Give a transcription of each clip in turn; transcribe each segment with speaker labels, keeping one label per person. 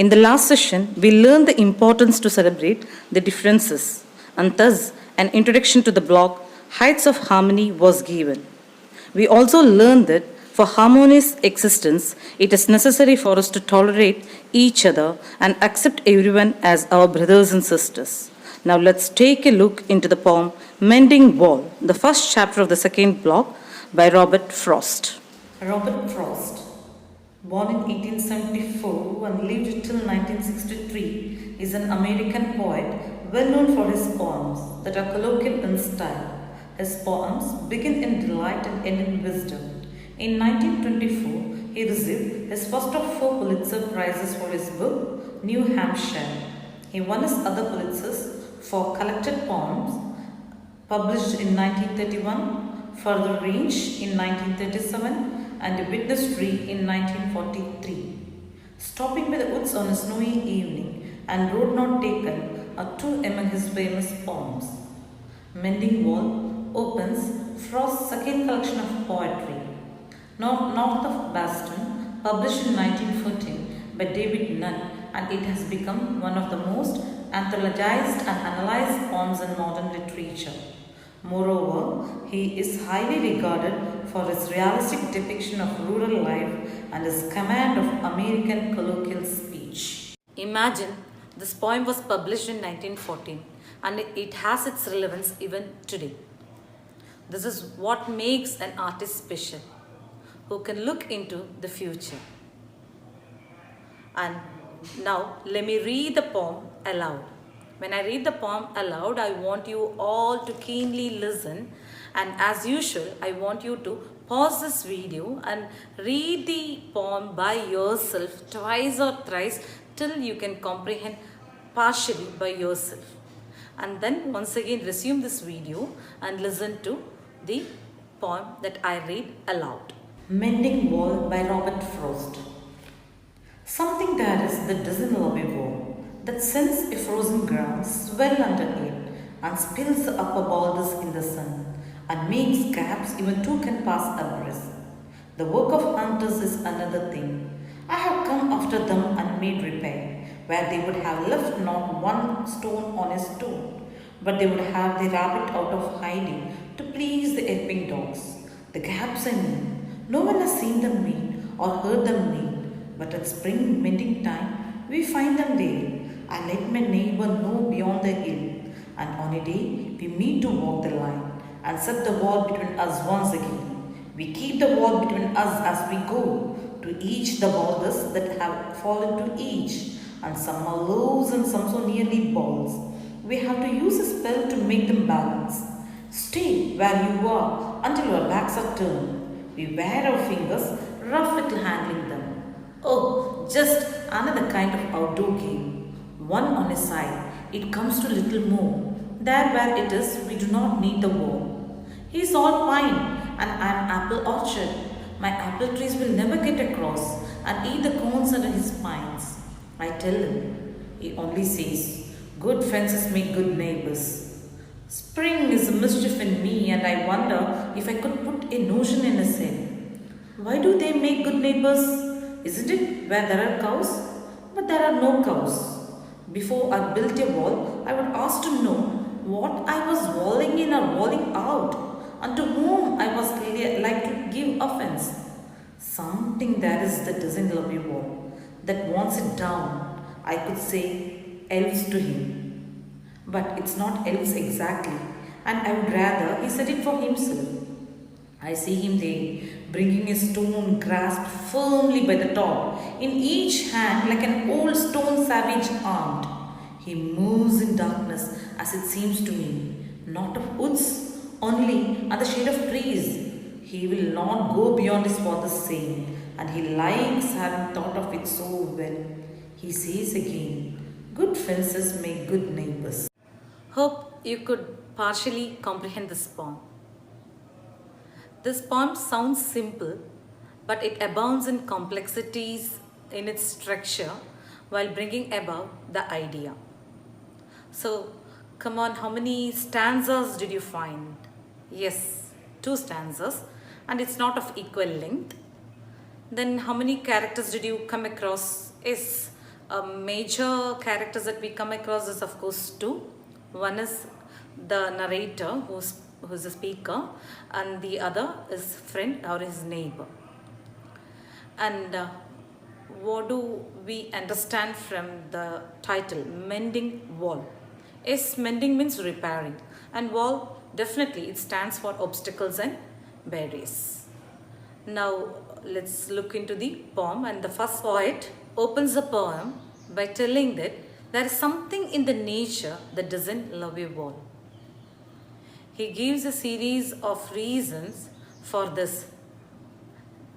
Speaker 1: In the last session, we learned the importance to celebrate the differences, and thus an introduction to the block Heights of Harmony was given. We also learned that for harmonious existence, it is necessary for us to tolerate each other and accept everyone as our brothers and sisters. Now let's take a look into the poem Mending Wall, the first chapter of the second block by Robert Frost.
Speaker 2: Robert Frost, born in 1874 and lived till 1963, is an American poet well known for his poems that are colloquial in style. His poems begin in delight and end in wisdom. In 1924, he received his first of 4 Pulitzer Prizes for his book, New Hampshire. He won his other Pulitzers for collected poems published in 1931, Further Range in 1937, and Witness Tree in 1943. Stopping by the woods on a snowy evening and Road Not Taken are 2 among his famous poems. Mending Wall opens Frost's second collection of poetry, North of Boston, published in 1914 by David Nunn, and it has become one of the most anthologized and analyzed poems in modern literature. Moreover, he is highly regarded for his realistic depiction of rural life and his command of American colloquial speech.
Speaker 1: Imagine this poem was published in 1914 and it has its relevance even today. This is what makes an artist special, who can look into the future. And now let me read the poem aloud. When I read the poem aloud, I want you all to keenly listen, and as usual, I want you to pause this video and read the poem by yourself twice or thrice till you can comprehend partially by yourself. And then once again resume this video and listen to the poem that I read aloud.
Speaker 2: Mending Wall by Robert Frost. Something there is that doesn't love a wall, that sends a frozen ground swell under it and spills the upper boulders in the sun and makes gaps even 2 can pass abreast. The work of hunters is another thing. I have come after them and made repair, where they would have left not one stone on a stone, but they would have the rabbit out of hiding to please the yelping dogs. The gaps I mean, no one has seen them made or heard them named, but at spring mending time we find them there. I let my neighbor know beyond the hill, and on a day we meet to walk the line and set the wall between us once again. We keep the wall between us as we go, to each the boulders that have fallen to each, and some are loaves and some so nearly balls. We have to use a spell to make them balance. Stay where you are until your backs are turned. We wear our fingers, rough little handling them. Oh, just another kind of outdoor game. One on a side, it comes to little more. There where it is, we do not need the wall. He is all pine, and I am apple orchard. My apple trees will never get across and eat the cones under his pines. I tell him. He only says, good fences make good neighbors. Spring is a mischief in me, and I wonder if I could put a notion in his head. Why do they make good neighbors? Isn't it where there are cows? But there are no cows. Before I built a wall, I would ask to know what I was walling in or walling out, and to whom I was like to give offense. Something there is that doesn't love a wall, that wants it down. I could say elves to him. But it's not elves exactly, and I would rather he said it for himself. I see him there, bringing a stone grasped firmly by the top, in each hand like an old stone savage armed. He moves in darkness, as it seems to me, not of woods, only at the shade of trees. He will not go beyond his father's saying, and he likes having thought of it so well. He says again, good fences make good neighbors.
Speaker 1: Hope you could partially comprehend this poem. This poem sounds simple, but it abounds in complexities in its structure while bringing about the idea. So, come on, how many stanzas did you find? Yes, 2 stanzas, and it's not of equal length. Then how many characters did you come across? Yes, Major characters that we come across is of course two. One is the narrator who's a speaker, and the other is friend or his neighbor. And what do we understand from the title, Mending Wall? Yes, mending means repairing, and wall, definitely it stands for obstacles and barriers. Now let's look into the poem, and the first poet opens the poem by telling that there is something in the nature that doesn't love a wall. He gives a series of reasons for this,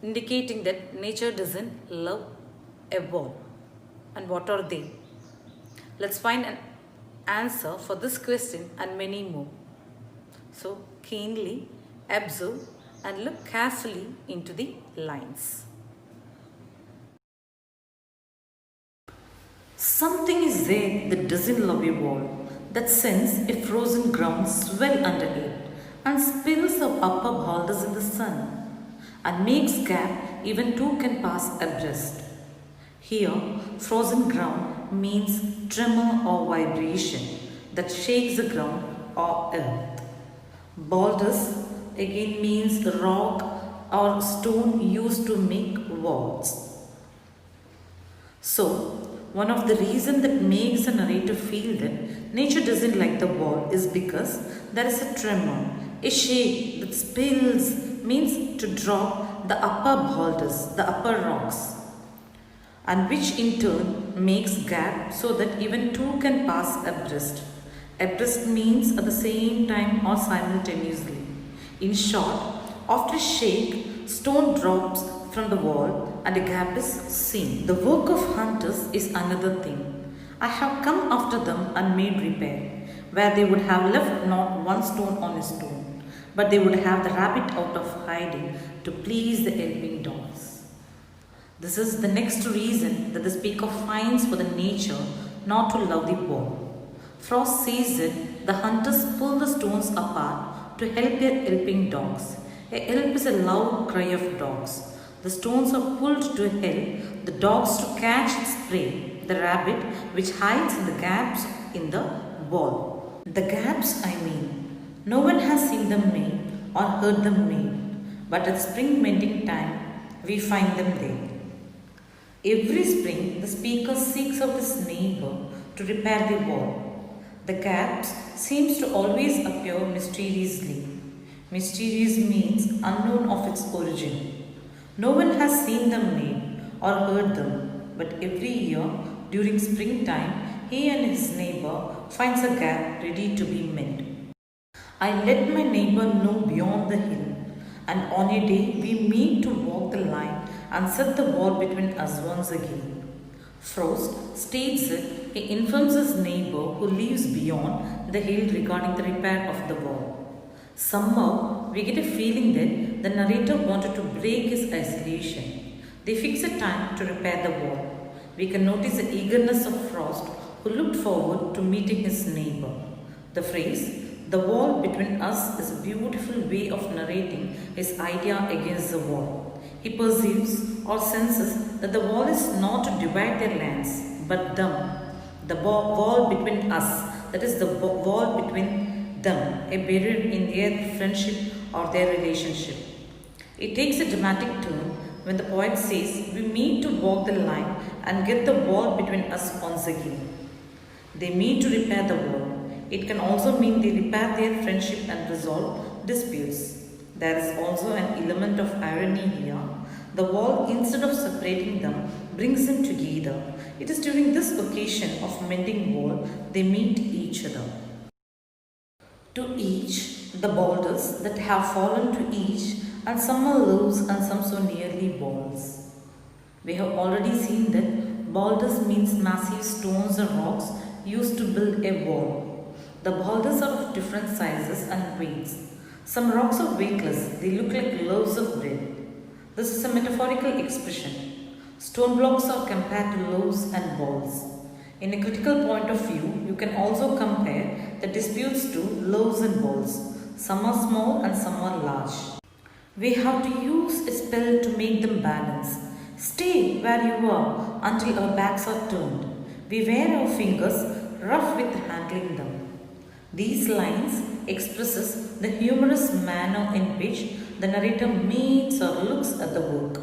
Speaker 1: indicating that nature doesn't love a wall. And what are they? Let's find an answer for this question and many more. So keenly observe and look carefully into the lines.
Speaker 2: Something is there that doesn't love a wall, that sends a frozen ground swell under it and spills of upper boulders in the sun and makes gap even two can pass abreast. Here, frozen ground means tremor or vibration that shakes the ground or earth. Boulders again means rock or stone used to make walls. So, one of the reasons that makes the narrator feel that nature doesn't like the wall is because there is a tremor, a shake that spills means to drop the upper boulders, the upper rocks, and which in turn makes gap so that even two can pass abreast. Abreast means at the same time or simultaneously. In short, after a shake, stone drops from the wall and a gap is seen. The work of hunters is another thing. I have come after them and made repair, where they would have left not one stone on a stone, but they would have the rabbit out of hiding to please the helping dogs. This is the next reason that the speaker finds for the nature not to love the wall. Frost says that the hunters pull the stones apart to help their helping dogs. A help is a loud cry of dogs. The stones are pulled to help the dogs to catch its prey, the rabbit, which hides in the gaps in the wall. The gaps, I mean, no one has seen them made or heard them made, but at spring mending time, we find them there. Every spring, the speaker seeks out his neighbor to repair the wall. The gaps seems to always appear mysteriously. Mysterious means unknown of its origin. No one has seen them made or heard them, but every year during springtime, he and his neighbor finds a gap ready to be mended. I let my neighbor know beyond the hill, and on a day we meet to walk the line and set the wall between us once again. Frost states that he informs his neighbor who lives beyond the hill regarding the repair of the wall. Somehow, we get a feeling that the narrator wanted to break his isolation. They fix a time to repair the wall. We can notice the eagerness of Frost, who looked forward to meeting his neighbor. The phrase, "the wall between us," is a beautiful way of narrating his idea against the wall. He perceives or senses that the wall is not to divide their lands, but them. The wall between us, that is the wall between them, a barrier in their friendship or their relationship. It takes a dramatic turn when the poet says we meet to walk the line and get the wall between us once again. They meet to repair the wall. It can also mean they repair their friendship and resolve disputes. There is also an element of irony here. The wall, instead of separating them, brings them together. It is during this occasion of mending wall they meet each other. To each, the boulders that have fallen to each, and some are loose and some so nearly walls. We have already seen that boulders means massive stones or rocks used to build a wall. The boulders are of different sizes and weights. Some rocks are weightless, they look like loaves of bread. This is a metaphorical expression. Stone blocks are compared to loaves and balls. In a critical point of view, you can also compare the disputes to loaves and balls. Some are small and some are large. We have to use a spell to make them balance. Stay where you are, until our backs are turned. We wear our fingers rough with handling them. These lines expresses the humorous manner in which the narrator meets or looks at the work.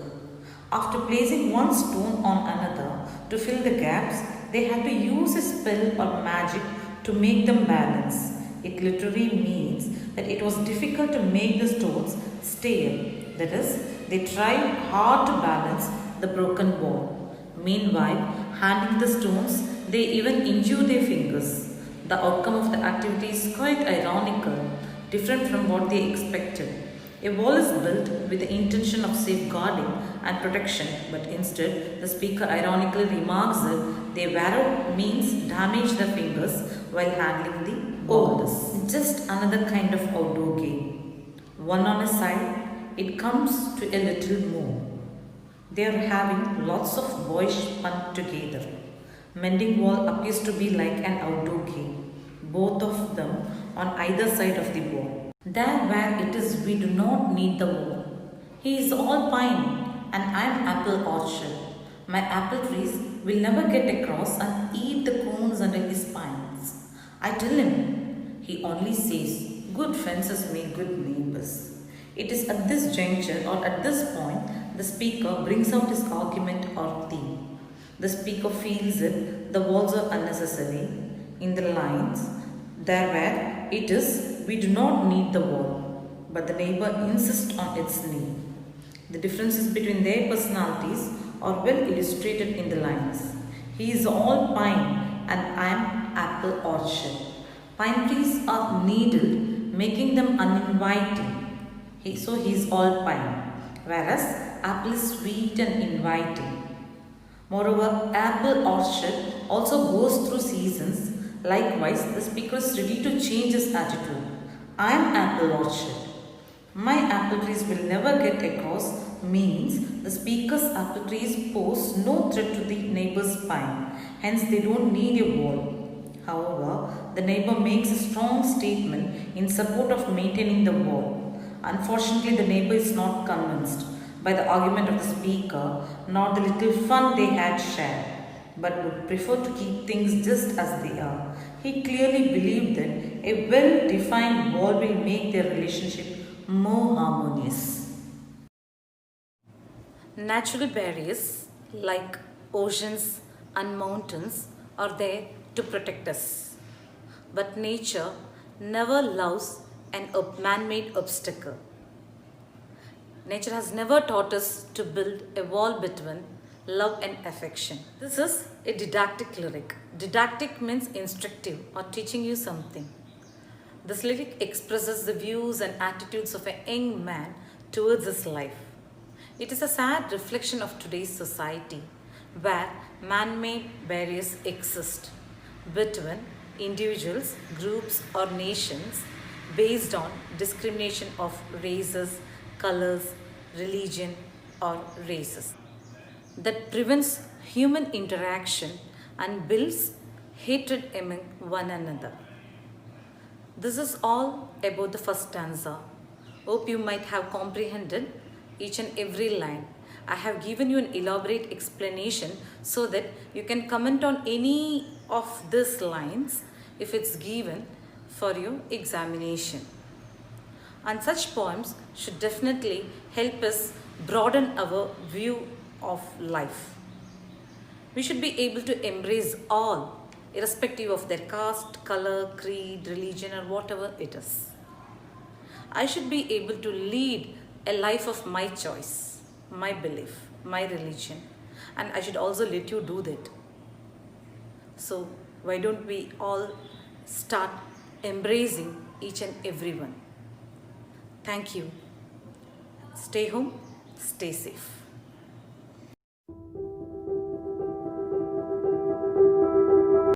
Speaker 2: After placing one stone on another to fill the gaps, they had to use a spell or magic to make them balance. It literally means that it was difficult to make the stones stay. That is, they tried hard to balance the broken wall. Meanwhile, handling the stones, they even injure their fingers. The outcome of the activity is quite ironical, different from what they expected. A wall is built with the intention of safeguarding and protection, but instead, the speaker ironically remarks that their arrow means damage the fingers while handling the wall. Just another kind of outdoor game. One on a side, it comes to a little more. They are having lots of boyish fun together. Mending wall appears to be like an outdoor game, both of them on either side of the wall. There where it is we do not need the wall. He is all pine and I am apple orchard. My apple trees will never get across and eat the cones under his pines. I tell him. He only says, good fences make good neighbors. It is at this juncture or at this point the speaker brings out his argument or theme. The speaker feels it, the walls are unnecessary. In the lines, there where it is, we do not need the wall, but the neighbor insists on its need. The differences between their personalities are well illustrated in the lines. He is all pine and I am apple orchard. Pine trees are needled, making them uninviting. So he is all pine, whereas apple is sweet and inviting. Moreover, apple orchard also goes through seasons. Likewise, the speaker is ready to change his attitude. I am apple orchard. My apple trees will never get across means the speaker's apple trees pose no threat to the neighbor's pine. Hence, they don't need a wall. However, the neighbor makes a strong statement in support of maintaining the wall. Unfortunately, the neighbor is not convinced by the argument of the speaker nor the little fun they had shared, but would prefer to keep things just as they are. He clearly believed that a well-defined wall will make their relationship more harmonious.
Speaker 1: Natural barriers like oceans and mountains are there to protect us. But nature never loves an man-made obstacle. Nature has never taught us to build a wall between love and affection. This is a didactic lyric. Didactic means instructive or teaching you something. This lyric expresses the views and attitudes of a young man towards his life. It is a sad reflection of today's society where man-made barriers exist between individuals, groups or nations based on discrimination of races, colors, religion or races that prevents human interaction and builds hatred among one another. This is all about the first stanza. Hope you might have comprehended each and every line. I have given you an elaborate explanation so that you can comment on any of these lines if it's given for your examination. And such poems should definitely help us broaden our view of life. We should be able to embrace all, irrespective of their caste, color, creed, religion or whatever it is. I should be able to lead a life of my choice, my belief, my religion, and I should also let you do that. So why don't we all start embracing each and every one. Thank you. Stay home, stay safe.